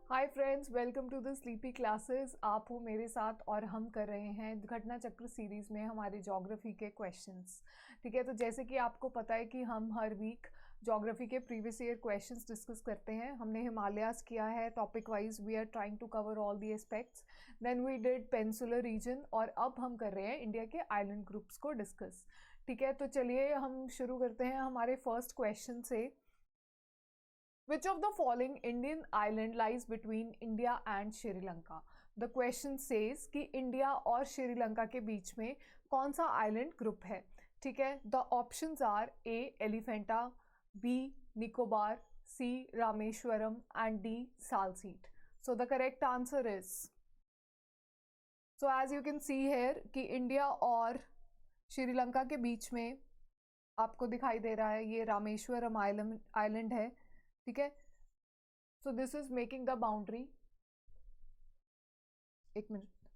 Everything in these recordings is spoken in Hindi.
Hi friends, welcome to the sleepy classes. आप हो मेरे साथ और हम कर रहे हैं घटना चक्र सीरीज़ में हमारे ज्योग्राफी के क्वेश्चंस। ठीक है, तो जैसे कि आपको पता है कि हम हर वीक ज्योग्राफी के प्रीवियस ईयर क्वेश्चंस डिस्कस करते हैं। हमने हिमालयाज़ किया है topic wise, we are trying to cover all the aspects. Then we did peninsular region और अब हम कर रहे हैं इंडिया के आइलैंड ग्रुप्स को डिस्कस। ठीक है, तो चलिए हम शुरू करते हैं हमारे फर्स्ट क्वेश्चन से। Which of the following Indian island lies between India and Sri Lanka? The question says कि इंडिया और श्रीलंका के बीच में कौन सा आइलैंड ग्रुप है। ठीक है, the options are A Elephanta, B Nicobar, C Rameswaram and D Salsette. So the correct answer is, so as you can see here कि इंडिया और श्रीलंका के बीच में आपको दिखाई दे रहा है ये रामेश्वरम आइलैंड है। ठीक है, so this is making the boundary. एक मिनट।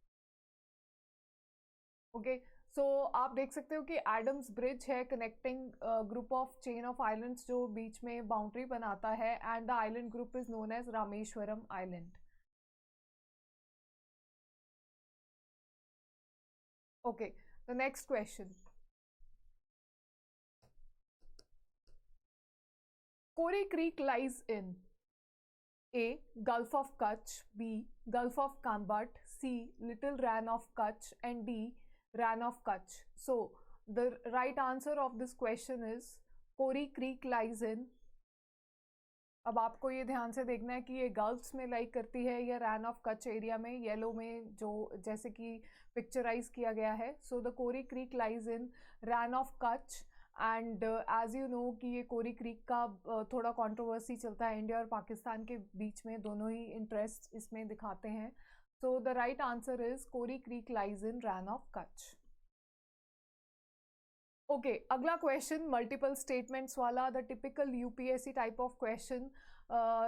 ओके, सो आप देख सकते हो कि एडम्स ब्रिज है connecting group of chain of islands जो बीच में बाउंड्री बनाता है, and the island group is known as Rameswaram island. Okay, the next question. Kori creek lies in A. Gulf of Kutch, B. Gulf of Kambat, C. Little Rann of Kutch, and D. Rann of Kutch. So the right answer of this question is Kori Creek lies in. अब आपको ये ध्यान से देखना है कि ये गल्फ्स में लाइक करती है या रैन ऑफ कच्छ एरिया में, येलो में जो जैसे कि पिक्चराइज किया गया है। So the Kori creek lies in Rann of Kutch, and as you know कि ये कोरी क्रीक का थोड़ा कंट्रोवर्सी चलता है इंडिया और पाकिस्तान के बीच में, दोनों ही इंटरेस्ट इसमें दिखाते हैं। So the right answer is Kori creek lies in Rann of Kutch. Okay, अगला क्वेश्चन मल्टीपल स्टेटमेंट्स वाला, the typical UPSC type of question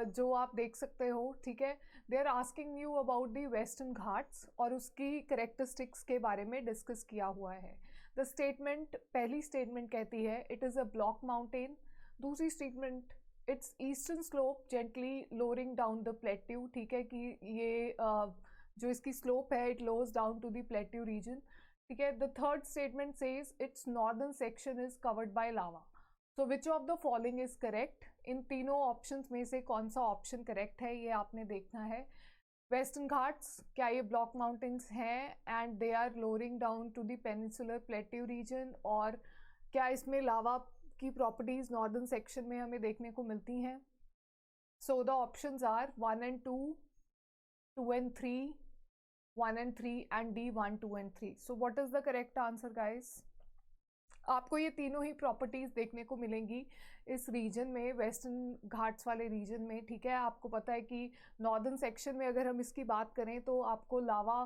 जो आप देख सकते हो। ठीक है, they are asking you about the western Ghats और उसकी करेक्टरिस्टिक्स के बारे में डिस्कस किया हुआ है। द स्टेटमेंट, पहली स्टेटमेंट कहती है it is a block mountain. दूसरी statement, its eastern slope gently lowering down the plateau. ठीक है कि ये जो इसकी स्लोप है it lowers down to the plateau region. ठीक है, the third statement says its northern section is covered by lava. So which of the following is correct? इन तीनों ऑप्शंस में से कौन सा ऑप्शन करेक्ट है ये आपने देखना है। वेस्टर्न घाट्स, क्या ये ब्लॉक माउंटेन्स हैं and they are lowering down to the peninsular plateau region, और क्या इसमें लावा की प्रॉपर्टीज नॉर्दर्न सेक्शन में हमें देखने को मिलती हैं। So the options are 1 and 2, 2 and 3, 1 and 3, and D 1, 2 and 3. So what is the correct answer guys? आपको ये तीनों ही प्रॉपर्टीज देखने को मिलेंगी इस रीजन में, वेस्टर्न घाट्स वाले रीजन में। ठीक है, आपको पता है कि नॉर्दर्न सेक्शन में अगर हम इसकी बात करें तो आपको लावा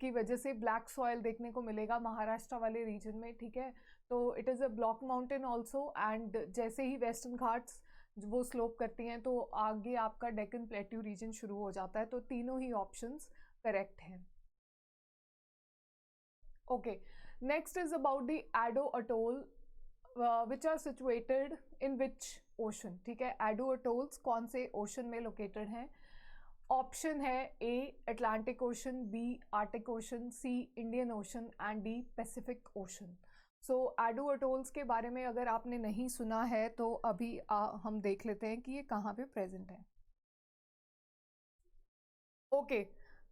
की वजह से ब्लैक सॉयल देखने को मिलेगा महाराष्ट्र वाले रीजन में। ठीक है, तो it is a block mountain also, and जैसे ही वेस्टर्न घाट्स वो स्लोप करती हैं तो आगे आपका डेक्कन प्लेट्यू रीजन शुरू हो जाता है। तो तीनों ही ऑप्शंस करेक्ट हैं। Okay, next is about the Ado Atoll, which are situated in which ocean? ठीक है, Ado Atolls कौन से ओशन में लोकेटेड हैं? ऑप्शन है A Atlantic Ocean, B Arctic Ocean, C Indian Ocean, and D Pacific Ocean. So Addu atolls के बारे में अगर आपने नहीं सुना है तो अभी हम देख लेते हैं कि ये कहाँ पे प्रेजेंट है। ओके,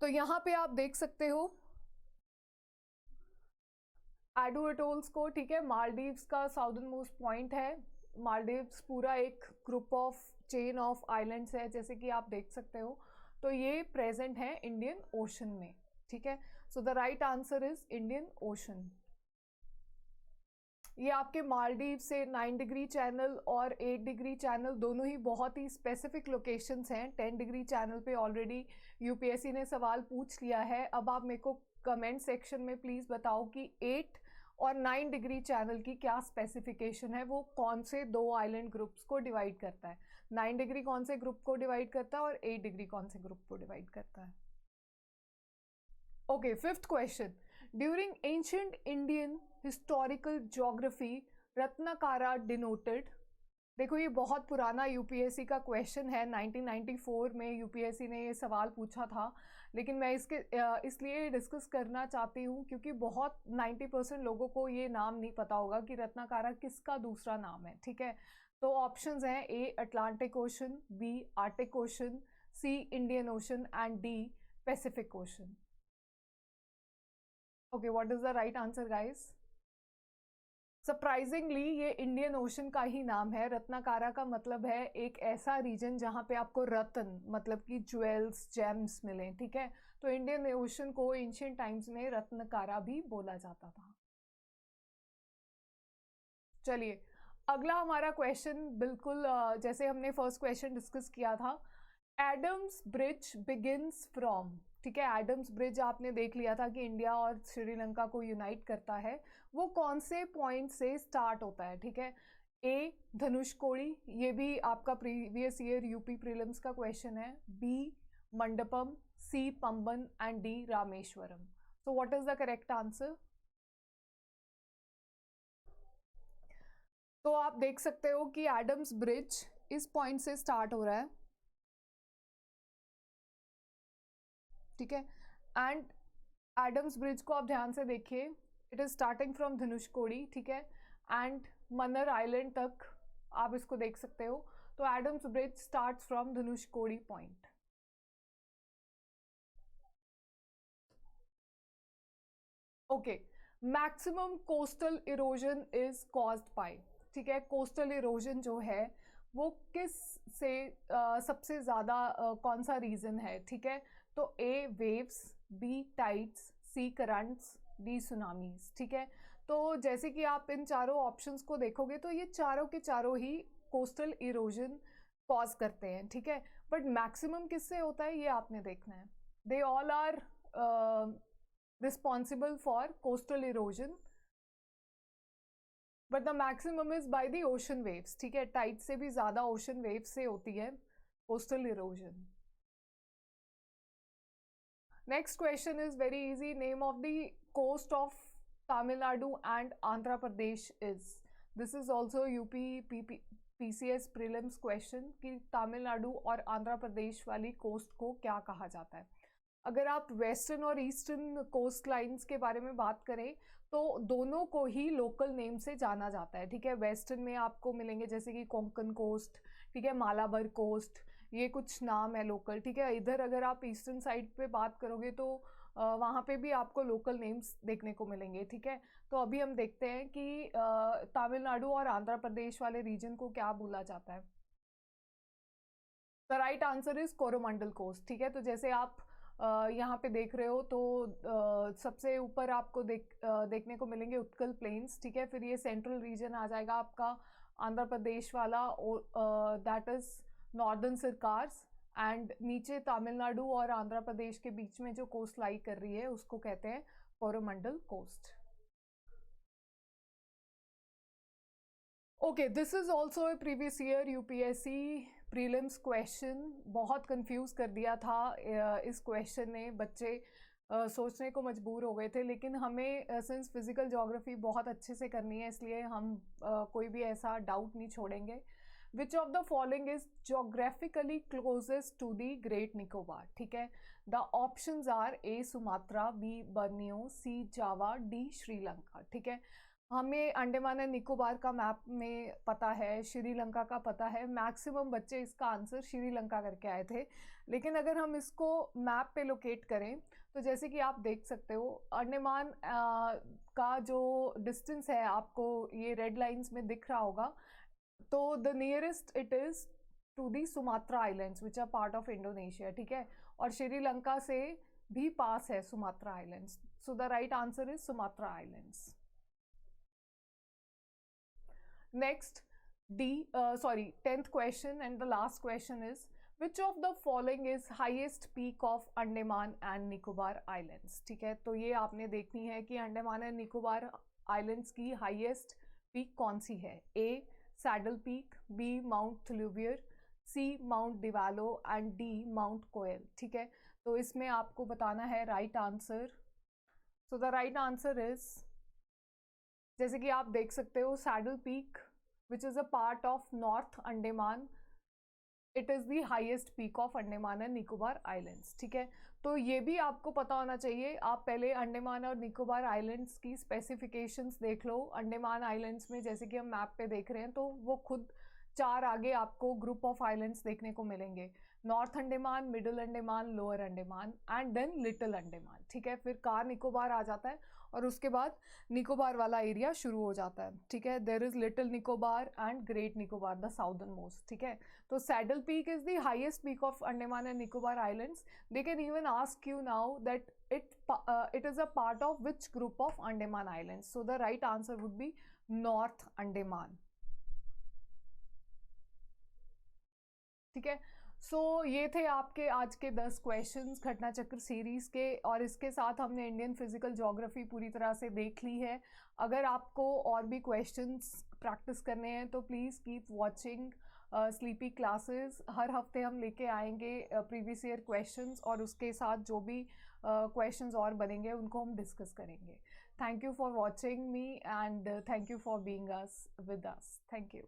तो यहाँ पे आप देख सकते हो एडो अटोल्स को। ठीक है, मालदीव्स का साउदर्न मोस्ट पॉइंट है। मालदीव्स पूरा एक group of chain of islands है जैसे कि आप देख सकते हो। तो ये प्रेजेंट है इंडियन ओशन में। ठीक है, so the right answer is Indian ocean. ये आपके मालदीव से 9 डिग्री चैनल और 8 डिग्री चैनल दोनों ही बहुत ही स्पेसिफिक लोकेशंस हैं। 10 डिग्री चैनल पे ऑलरेडी यूपीएससी ने सवाल पूछ लिया है। अब आप मेरे को कमेंट सेक्शन में प्लीज़ बताओ कि 8 और 9 डिग्री चैनल की क्या स्पेसिफिकेशन है, वो कौन से दो आइलैंड ग्रुप्स को डिवाइड करता है। 9 डिग्री कौन से ग्रुप को डिवाइड करता है और 8 डिग्री कौन से ग्रुप को डिवाइड करता है। Okay, fifth question. During ancient Indian historical geography, Ratnakara denoted देखो ये बहुत पुराना यूपीएससी का क्वेश्चन है, 1994 में यूपीएससी ने ये सवाल पूछा था, लेकिन मैं इसलिए डिस्कस करना चाहती हूँ क्योंकि बहुत 90% लोगों को ये नाम नहीं पता होगा कि रत्नाकारा किसका दूसरा नाम है, ठीक है। तो ऑप्शंस हैं, A Atlantic Ocean, B Arctic Ocean, C Indian Ocean and D Pacific Ocean. Okay, what is the right answer guys? Surprisingly ये इंडियन ओशन का ही नाम है। रत्नाकारा का मतलब है एक ऐसा रीजन जहाँ पे आपको रत्न मतलब कि ज्वेल्स जेम्स मिले, ठीक है। तो इंडियन ओशन को एंशियंट टाइम्स में रत्नकारा भी बोला जाता था। चलिए अगला हमारा क्वेश्चन बिल्कुल जैसे हमने फर्स्ट क्वेश्चन डिस्कस किया था, एडम्स ब्रिज बिगिंस फ्रॉम, ठीक है। एडम्स ब्रिज आपने देख लिया था कि इंडिया और श्रीलंका को यूनाइट करता है, वो कौन से पॉइंट से स्टार्ट होता है, ठीक है। ए धनुषकोडी, ये भी आपका प्रीवियस ईयर यूपी प्रीलिम्स का क्वेश्चन है, B Mandapam, C Pamban and D Rameswaram. So what is the correct answer? तो आप देख सकते हो कि एडम्स ब्रिज इस पॉइंट से स्टार्ट हो रहा है, ठीक है। एंड एडम्स ब्रिज को आप ध्यान से देखिए, it is starting from Dhanushkodi, ठीक है, एंड मन्नर आइलैंड तक आप इसको देख सकते हो। तो Adam's Bridge starts from Dhanushkodi point. Okay, maximum coastal erosion is caused by, ठीक है। कोस्टल इरोजन जो है वो किस से सबसे ज्यादा कौन सा रीजन है, ठीक है। तो ए वेव्स, बी टाइड्स, सी करंट्स, डी सुनामीज, ठीक है। तो जैसे कि आप इन चारों ऑप्शंस को देखोगे तो ये चारों के चारों ही कोस्टल इरोजन कॉज करते हैं, ठीक है। बट मैक्सिमम किससे होता है ये आपने देखना है। They all are responsible for coastal erosion, but the maximum is by the ocean waves, ठीक है। टाइड से भी ज्यादा ओशन वेव्स से होती है coastal erosion। Next question is very easy, name of the coast of Tamil Nadu and Andhra Pradesh is. This is also UP PCS prelims question कि तमिलनाडु और आंध्र प्रदेश वाली कोस्ट को क्या कहा जाता है। अगर आप वेस्टर्न और ईस्टर्न कोस्ट लाइन्स के बारे में बात करें तो दोनों को ही लोकल नेम से जाना जाता है, ठीक है। वेस्टर्न में आपको मिलेंगे जैसे कि कोंकण कोस्ट, ठीक है, मालाबार कोस्ट, ये कुछ नाम है लोकल, ठीक है। इधर अगर आप ईस्टर्न साइड पे बात करोगे तो वहाँ पे भी आपको लोकल नेम्स देखने को मिलेंगे, ठीक है। तो अभी हम देखते हैं कि तमिलनाडु और आंध्र प्रदेश वाले रीजन को क्या बोला जाता है। The right answer is Coromandel coast, ठीक है। तो जैसे आप यहाँ पे देख रहे हो तो सबसे ऊपर आपको देखने को मिलेंगे उत्कल प्लेन्स, ठीक है। फिर ये सेंट्रल रीजन आ जाएगा आपका आंध्र प्रदेश वाला, दैट इज नॉर्दर्न सरकार्स, एंड नीचे तमिलनाडु और आंध्र प्रदेश के बीच में जो कोस्ट लाई कर रही है उसको कहते हैं Coromandel coast. Okay, this is also a previous year UPSC prelims question. बहुत कंफ्यूज कर दिया था इस क्वेश्चन ने, बच्चे सोचने को मजबूर हो गए थे, लेकिन हमें सिंस फिजिकल ज्योग्राफी बहुत अच्छे से करनी है इसलिए हम कोई भी ऐसा डाउट नहीं छोड़ेंगे। Which of the following is geographically closest to the great Nicobar, ठीक है। The options are A Sumatra, B Borneo, C Java, D Sri Lanka, ठीक है। हमें अंडमान एंड निकोबार का मैप में पता है, श्रीलंका का पता है, मैक्सिमम बच्चे इसका आंसर श्रीलंका करके आए थे। लेकिन अगर हम इसको मैप पे लोकेट करें तो जैसे कि आप देख सकते हो अंडमान का जो डिस्टेंस है आपको ये रेड लाइंस में दिख रहा होगा, तो the nearest it is to the Sumatra islands which are part of Indonesia, ठीक है। और श्रीलंका से भी पास है Sumatra islands, so the right answer is Sumatra islands. Next, 10th question and the last question is, which of the following is highest peak of Andaman and Nicobar Islands, ठीक है। तो ये आपने देखनी है कि अंडमान एंड निकोबार आइलैंड्स की हाईएस्ट पीक कौन सी है। A Saddle Peak, B Mount Thuillier, C Mount Diavolo and D Mount Koyob, ठीक है। तो इसमें आपको बताना है right answer. So the right answer is, जैसे कि आप देख सकते हो Saddle Peak which is a part of North Andaman. It is the highest peak of Andaman and Nicobar islands, ठीक है। तो ये भी आपको पता होना चाहिए। आप पहले अंडमान और निकोबार आइलैंड्स की स्पेसिफिकेशंस देख लो। अंडमान आइलैंड्स में जैसे कि हम मैप पे देख रहे हैं, तो वो खुद 4 आगे आपको ग्रुप ऑफ आइलैंड्स देखने को मिलेंगे। North Andaman, Middle Andaman, Lower Andaman and then Little Andaman, ठीक है। फिर कार निकोबार आ जाता है और उसके बाद निकोबार वाला एरिया शुरू हो जाता है, ठीक है। There is Little Nicobar and Great Nicobar, the southern most, ठीक है। तो Saddle Peak is the highest peak of Andaman and Nicobar islands. They can even ask you now that it is a part of which group of Andaman Islands. So the right answer would be North Andaman. ठीक है। सो ये थे आपके आज के 10 क्वेश्चंस घटना चक्र सीरीज के, और इसके साथ हमने इंडियन फिजिकल ज्योग्राफी पूरी तरह से देख ली है। अगर आपको और भी क्वेश्चंस प्रैक्टिस करने हैं तो please keep watching Sleepy Classes. हर हफ्ते हम लेके आएंगे प्रीवियस ईयर क्वेश्चंस, और उसके साथ जो भी क्वेश्चंस और बनेंगे उनको हम डिस्कस करेंगे। Thank you for watching me and thank you for being us with us. Thank you.